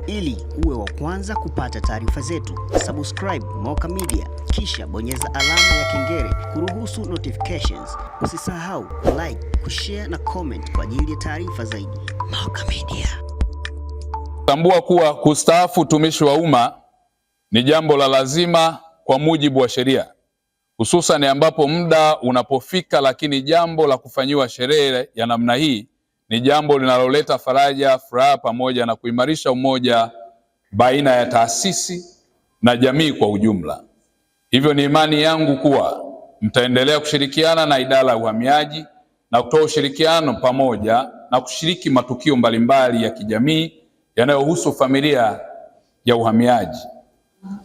Ili uwe wa kwanza kupata taarifa zetu, subscribe Moka Media kisha bonyeza alama ya kengele kuruhusu notifications. Usisahau like, kushare na comment kwa ajili ya taarifa zaidi. Moka Media. Tambua kuwa kustaafu utumishi wa umma ni jambo la lazima kwa mujibu wa sheria, hususan ambapo muda unapofika, lakini jambo la kufanyiwa sherehe ya namna hii ni jambo linaloleta faraja, furaha pamoja na kuimarisha umoja baina ya taasisi na jamii kwa ujumla. Hivyo ni imani yangu kuwa mtaendelea kushirikiana na idara ya uhamiaji na kutoa ushirikiano pamoja na kushiriki matukio mbalimbali ya kijamii yanayohusu familia ya uhamiaji.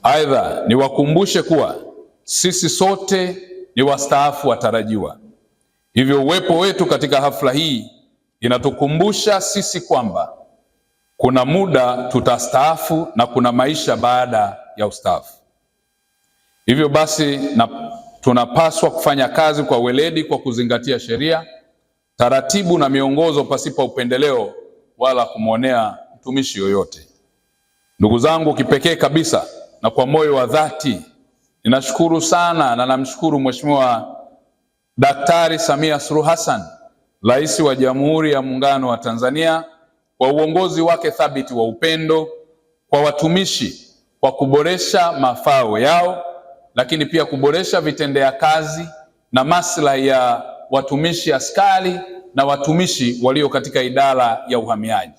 Aidha, niwakumbushe kuwa sisi sote ni wastaafu watarajiwa. Hivyo uwepo wetu katika hafla hii inatukumbusha sisi kwamba kuna muda tutastaafu na kuna maisha baada ya ustaafu. Hivyo basi tunapaswa kufanya kazi kwa weledi kwa kuzingatia sheria, taratibu na miongozo pasipo upendeleo wala kumwonea mtumishi yoyote. Ndugu zangu, kipekee kabisa na kwa moyo wa dhati ninashukuru sana na namshukuru Mheshimiwa Daktari Samia Suluhu Hassan, Rais wa Jamhuri ya Muungano wa Tanzania, kwa uongozi wake thabiti wa upendo kwa watumishi, kwa kuboresha mafao yao, lakini pia kuboresha vitendea kazi na maslahi ya watumishi askari na watumishi walio katika idara ya uhamiaji.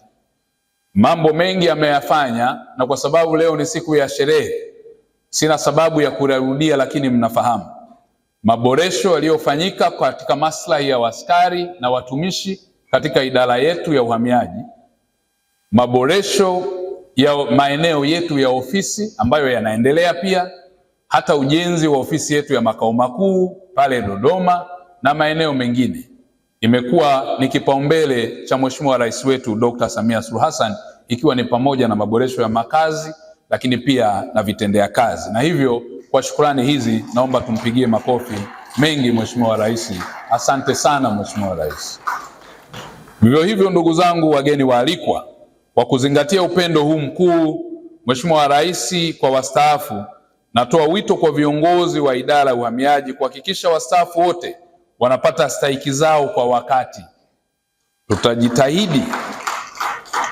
Mambo mengi ameyafanya, na kwa sababu leo ni siku ya sherehe sina sababu ya kurudia, lakini mnafahamu maboresho yaliyofanyika katika maslahi ya askari na watumishi katika idara yetu ya uhamiaji, maboresho ya maeneo yetu ya ofisi ambayo yanaendelea pia, hata ujenzi wa ofisi yetu ya makao makuu pale Dodoma na maeneo mengine. Imekuwa ni kipaumbele cha Mheshimiwa Rais wetu Dr. Samia Suluhu Hassan, ikiwa ni pamoja na maboresho ya makazi lakini pia na vitendea kazi. Na hivyo kwa shukrani hizi naomba tumpigie makofi mengi Mheshimiwa Rais. Asante sana Mheshimiwa Rais. Vivyo hivyo, ndugu zangu wageni waalikwa, kwa kuzingatia upendo huu mkuu Mheshimiwa Rais kwa wastaafu, natoa wito kwa viongozi wa idara ya uhamiaji kuhakikisha wastaafu wote wanapata stahiki zao kwa wakati.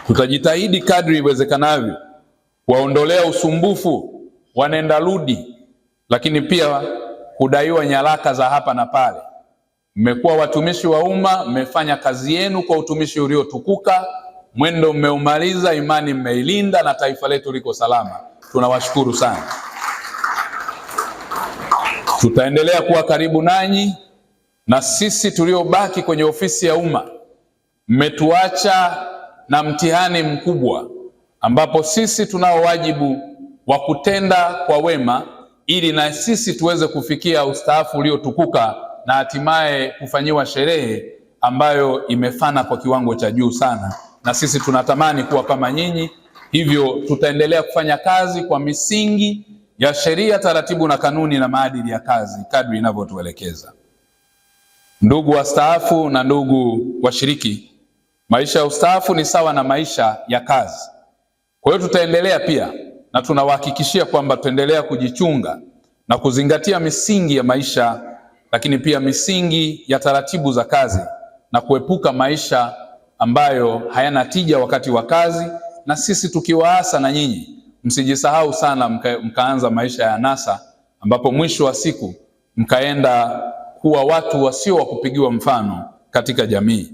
Tutajitahidi kadri iwezekanavyo kuwaondolea usumbufu wanenda rudi, lakini pia kudaiwa nyaraka za hapa na pale. Mmekuwa watumishi wa umma, mmefanya kazi yenu kwa utumishi uliotukuka, mwendo mmeumaliza, imani mmeilinda na taifa letu liko salama. Tunawashukuru sana. Tutaendelea kuwa karibu nanyi, na sisi tuliobaki kwenye ofisi ya umma mmetuacha na mtihani mkubwa, ambapo sisi tunao wajibu wa kutenda kwa wema ili na sisi tuweze kufikia ustaafu uliotukuka na hatimaye kufanyiwa sherehe ambayo imefana kwa kiwango cha juu sana, na sisi tunatamani kuwa kama nyinyi. Hivyo tutaendelea kufanya kazi kwa misingi ya sheria, taratibu na kanuni na maadili ya kazi kadri inavyotuelekeza. Ndugu wastaafu na ndugu washiriki, maisha ya ustaafu ni sawa na maisha ya kazi. Kwa hiyo tutaendelea pia, na tunawahakikishia kwamba tutaendelea kujichunga na kuzingatia misingi ya maisha, lakini pia misingi ya taratibu za kazi, na kuepuka maisha ambayo hayana tija wakati wa kazi. Na sisi tukiwaasa na nyinyi msijisahau sana mkaanza maisha ya anasa, ambapo mwisho wa siku mkaenda kuwa watu wasio wa kupigiwa mfano katika jamii.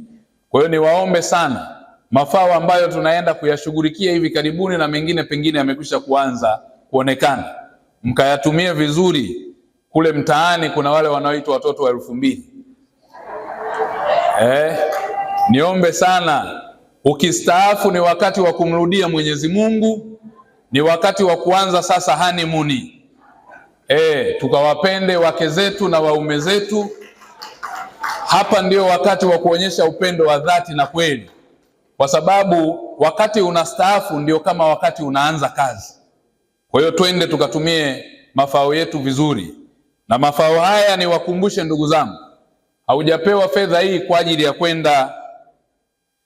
Kwa hiyo niwaombe sana, mafao ambayo tunaenda kuyashughulikia hivi karibuni na mengine pengine yamekwisha kuanza kuonekana, mkayatumie vizuri. Kule mtaani kuna wale wanaoitwa watoto wa 2000. Niombe sana, ukistaafu ni wakati wa kumrudia Mwenyezi Mungu, ni wakati wa kuanza sasa honeymoon. Tukawapende wake zetu na waume zetu. Hapa ndio wakati wa kuonyesha upendo wa dhati na kweli, kwa sababu wakati unastaafu ndio kama wakati unaanza kazi. Kwa hiyo twende tukatumie mafao yetu vizuri. Na mafao haya ni wakumbushe ndugu zangu, haujapewa fedha hii kwa ajili ya kwenda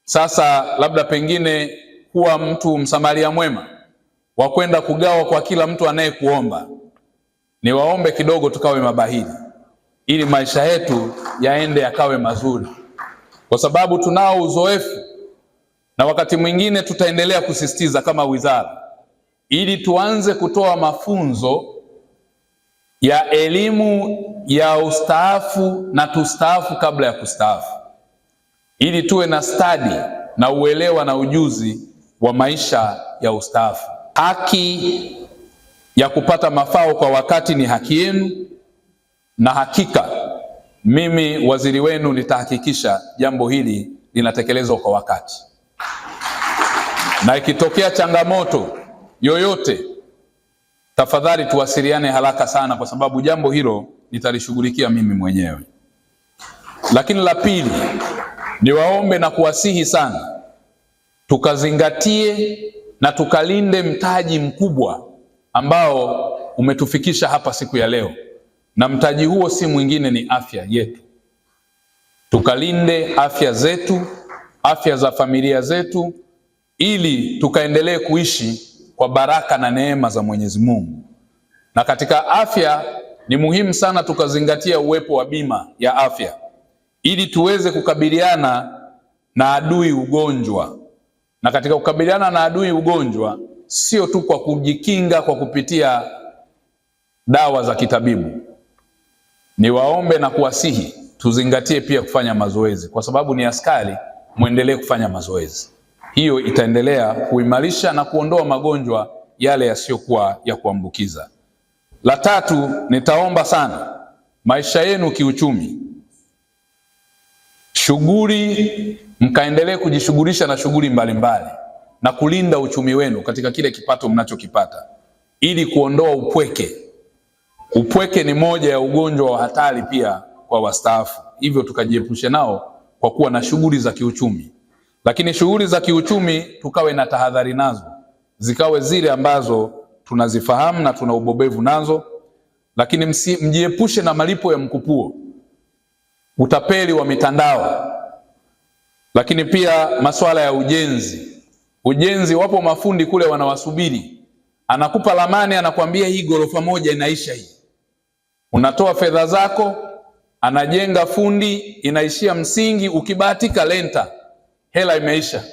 sasa labda pengine kuwa mtu msamaria mwema wa kwenda kugawa kwa kila mtu anayekuomba, niwaombe kidogo tukawe mabahili ili maisha yetu yaende yakawe mazuri, kwa sababu tunao uzoefu, na wakati mwingine tutaendelea kusisitiza kama wizara ili tuanze kutoa mafunzo ya elimu ya ustaafu na tustaafu kabla ya kustaafu, ili tuwe na stadi na uelewa na ujuzi wa maisha ya ustaafu. Haki ya kupata mafao kwa wakati ni haki yenu, na hakika mimi waziri wenu nitahakikisha jambo hili linatekelezwa kwa wakati, na ikitokea changamoto yoyote tafadhali tuwasiliane haraka sana, kwa sababu jambo hilo nitalishughulikia mimi mwenyewe. Lakini la pili, niwaombe na kuwasihi sana tukazingatie na tukalinde mtaji mkubwa ambao umetufikisha hapa siku ya leo, na mtaji huo si mwingine ni afya yetu. Tukalinde afya zetu, afya za familia zetu, ili tukaendelee kuishi kwa baraka na neema za Mwenyezi Mungu. Na katika afya ni muhimu sana tukazingatia uwepo wa bima ya afya ili tuweze kukabiliana na adui ugonjwa. Na katika kukabiliana na adui ugonjwa sio tu kwa kujikinga kwa kupitia dawa za kitabibu. Niwaombe na kuwasihi tuzingatie pia kufanya mazoezi, kwa sababu ni askari, muendelee kufanya mazoezi. Hiyo itaendelea kuimarisha na kuondoa magonjwa yale yasiyokuwa ya kuambukiza. La tatu, nitaomba sana maisha yenu kiuchumi, shughuli mkaendelee kujishughulisha na shughuli mbalimbali na kulinda uchumi wenu katika kile kipato mnachokipata, ili kuondoa upweke. Upweke ni moja ya ugonjwa wa hatari pia kwa wastaafu, hivyo tukajiepushe nao kwa kuwa na shughuli za kiuchumi. Lakini shughuli za kiuchumi tukawe na tahadhari nazo, zikawe zile ambazo tunazifahamu na tuna ubobevu nazo. Lakini mjiepushe na malipo ya mkupuo, utapeli wa mitandao. Lakini pia masuala ya ujenzi, wapo mafundi kule wanawasubiri, anakupa lamani, anakuambia hii ghorofa moja inaisha hii, unatoa fedha zako, anajenga fundi, inaishia msingi, ukibahatika lenta, hela imeisha,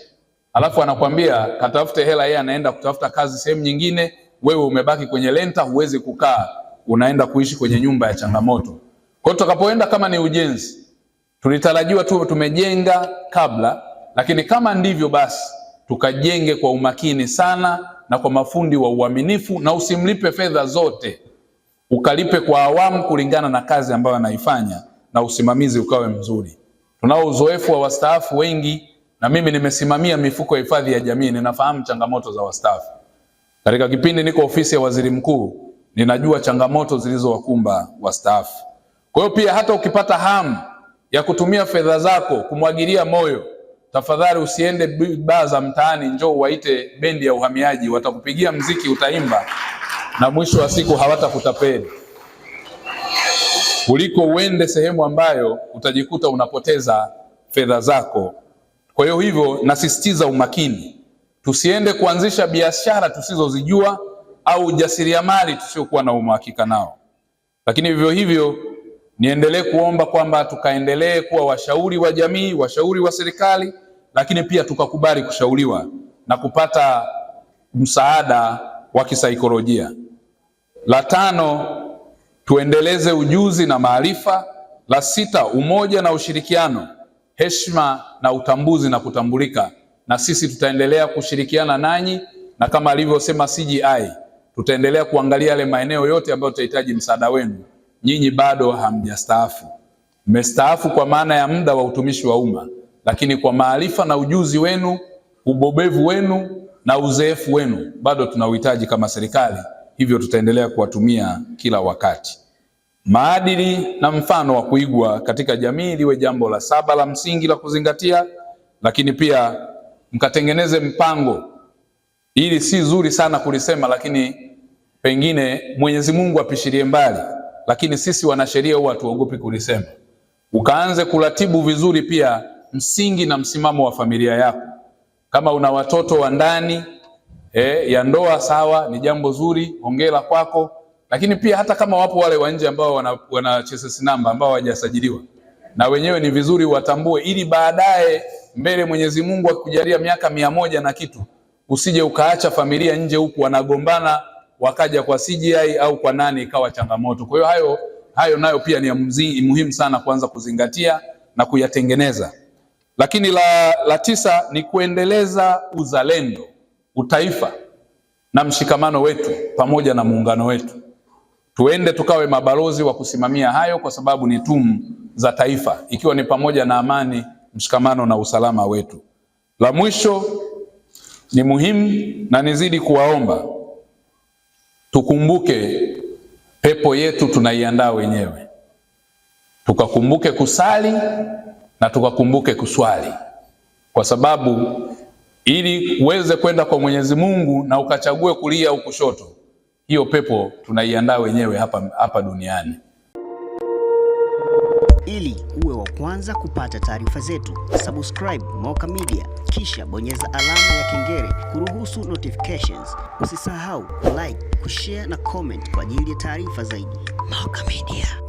alafu anakuambia katafute hela, yeye anaenda kutafuta kazi sehemu nyingine, wewe umebaki kwenye lenta, huwezi kukaa, unaenda kuishi kwenye nyumba ya changamoto. Kwa hiyo tutakapoenda kama ni ujenzi, tulitarajiwa tu tumejenga kabla, lakini kama ndivyo basi tukajenge kwa umakini sana na kwa mafundi wa uaminifu, na usimlipe fedha zote, ukalipe kwa awamu kulingana na kazi ambayo anaifanya, na usimamizi ukawe mzuri. Tunao uzoefu wa wastaafu wengi, na mimi nimesimamia mifuko ya hifadhi ya jamii, ninafahamu changamoto za wastaafu. Katika kipindi niko ofisi ya waziri mkuu, ninajua changamoto zilizowakumba wastaafu. Kwa hiyo pia hata ukipata hamu ya kutumia fedha zako kumwagilia moyo, tafadhali usiende baa za mtaani, njoo waite bendi ya uhamiaji, watakupigia mziki, utaimba, na mwisho wa siku hawatakutapeli, kuliko uende sehemu ambayo utajikuta unapoteza fedha zako. Kwa hivyo nasisitiza umakini, tusiende kuanzisha biashara tusizozijua au ujasiriamali tusiokuwa na uhakika nao. Lakini vivyo hivyo niendelee kuomba kwamba tukaendelee kuwa washauri wa jamii, washauri wa serikali, lakini pia tukakubali kushauriwa na kupata msaada wa kisaikolojia. La tano, tuendeleze ujuzi na maarifa. La sita, umoja na ushirikiano, heshima na utambuzi na kutambulika. Na sisi tutaendelea kushirikiana nanyi, na kama alivyosema CGI, tutaendelea kuangalia yale maeneo yote ambayo tutahitaji msaada wenu. Nyinyi bado hamjastaafu. Mmestaafu kwa maana ya muda wa utumishi wa umma, lakini kwa maarifa na ujuzi wenu, ubobevu wenu na uzoefu wenu bado tunauhitaji kama serikali. Hivyo tutaendelea kuwatumia kila wakati. Maadili na mfano wa kuigwa katika jamii liwe jambo la saba la msingi la kuzingatia. Lakini pia mkatengeneze mpango, ili si zuri sana kulisema, lakini pengine Mwenyezi Mungu apishirie mbali, lakini sisi wanasheria huwa tuogopi kulisema. Ukaanze kuratibu vizuri pia msingi na msimamo wa familia yako, Kama una watoto wa ndani ya ndoa, sawa, ni jambo zuri, hongera kwako. Lakini pia hata kama wapo wale wa nje ambao wana chassis number ambao hawajasajiliwa, na wenyewe ni vizuri watambue, ili baadaye mbele Mwenyezi Mungu akujalia miaka 100 na kitu, usije ukaacha familia nje huku wanagombana wakaja kwa CGI au kwa nani ikawa changamoto. Kwa hiyo hayo nayo pia ni muhimu sana kuanza kuzingatia na kuyatengeneza. Lakini la 9 ni kuendeleza uzalendo, utaifa na mshikamano wetu pamoja na muungano wetu. Tuende tukawe mabalozi wa kusimamia hayo, kwa sababu ni tunu za taifa, ikiwa ni pamoja na amani, mshikamano na usalama wetu. La mwisho ni muhimu, na nizidi kuwaomba tukumbuke pepo yetu tunaiandaa wenyewe. Tukakumbuke kusali na tukakumbuke kuswali, kwa sababu ili uweze kwenda kwa Mwenyezi Mungu na ukachague kulia au kushoto, hiyo pepo tunaiandaa wenyewe hapa duniani. Ili uwe wa kwanza kupata taarifa zetu, subscribe Moka Media, kisha bonyeza alama ya kengele kuruhusu notifications. Usisahau like, kushare na comment kwa ajili ya taarifa zaidi. Moka Media.